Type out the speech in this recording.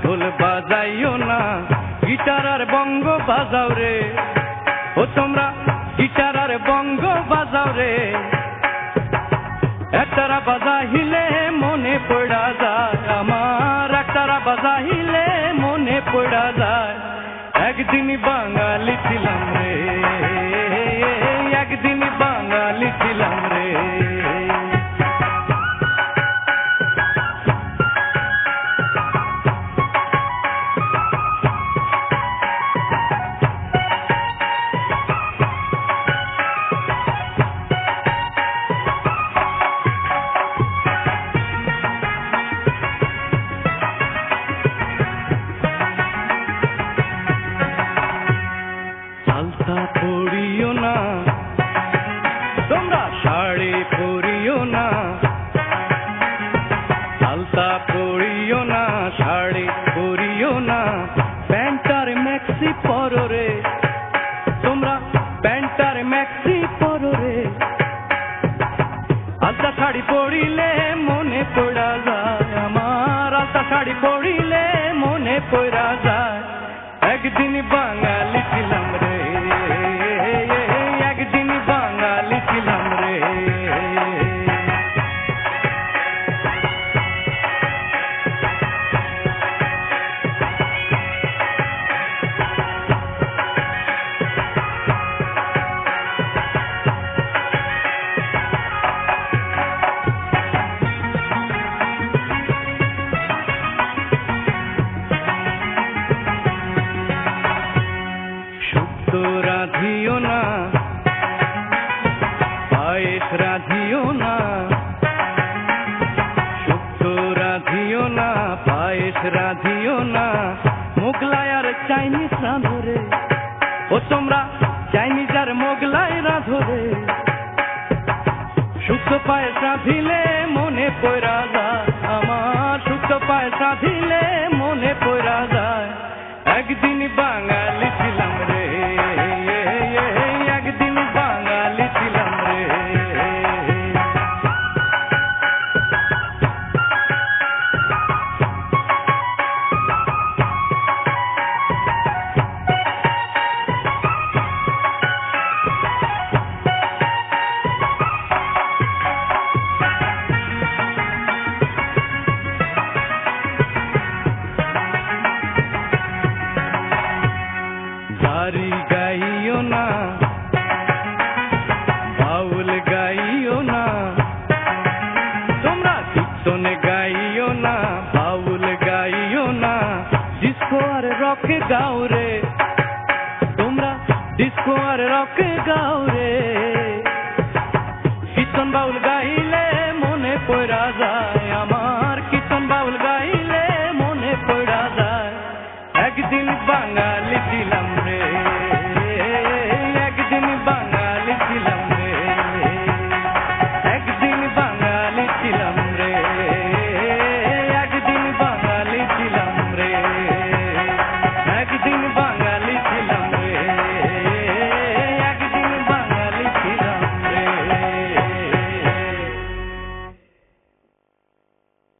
ঢোল বাজাইও না, গিটার আর বঙ্গ বাজাও রে। ও তোমরা গিটার আর বঙ্গ বাজাও রে, একতারা বাজাইলে মনে পড়া যায় আমার, একতারা বাজাইলে মনে পড়া যায়। একদিন বাঙালি ছিলাম রে, একদিন বাঙালি ছিলাম রে। আলতা পরিও না, তোমরা শাড়ি পরিও না, আলতা পরিও না, শাড়ি পরিও না, প্যান্ট আর ম্যাক্সি পরো রে। তোমরা প্যান্ট আর ম্যাক্সি পরো রে, আলতা শাড়ি পরিলে মনে পড়া যায় আমার, আলতা শাড়ি পরিলে মনে পড়া যায়। একদিন বাঙালি ছিলাম রে, একদিন বাঙালি ছিলাম রে। রাধিও না, পায়েস রাধিও না, শুক্তো রাধিও না, পায়েস রাধিও না, মোগলাই আর চাইনিজ রাঁধো রে। ও তোমরা চাইনিজ আর মোগলাই রাঁধো রে, শুক্তো পায়েস রাঁধিলে মনে পড়া যায় আমার, শুক্তো পায়েস রাঁধিলে মনে পড়া যায়। একদিন বাঙালি ছিলাম রে, একদিন বাঙালি ছিলাম রে। গারি গাইও না, বাউল গাইও না, তোমরা কীর্তন গাইও না, বাউল গাইও না, ডিস্কো আর রক গাও রে। তোমরা ডিস্কো আর রক গাও